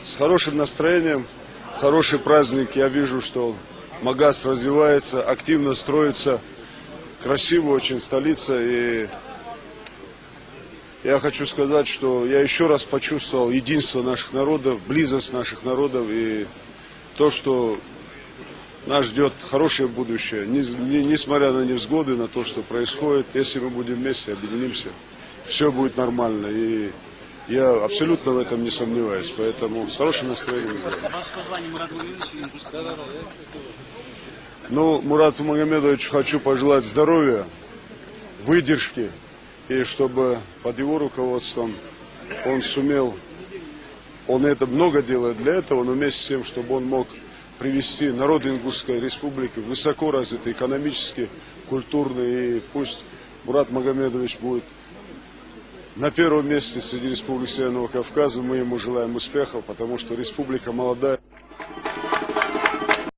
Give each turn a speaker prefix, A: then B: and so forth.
A: С хорошим настроением, хороший праздник. Я вижу, что Магаз развивается, активно строится, красиво очень столица. И я хочу сказать, что я еще раз почувствовал единство наших народов, близость наших народов и то, что нас ждет хорошее будущее, несмотря на невзгоды, на то, что происходит. Если мы будем вместе, объединимся, все будет нормально. И я абсолютно в этом не сомневаюсь. Поэтому с хорошим настроением. Ну, Мурату Магомедовичу хочу пожелать здоровья, выдержки. И чтобы под его руководством он сумел, он это много делает для этого, но вместе с тем, чтобы он мог привести народ Ингушской республики высоко развитый экономически, культурный. И пусть Мурат Магомедович будет на первом месте среди республик Северного Кавказа. Мы ему желаем успехов, потому что республика молодая.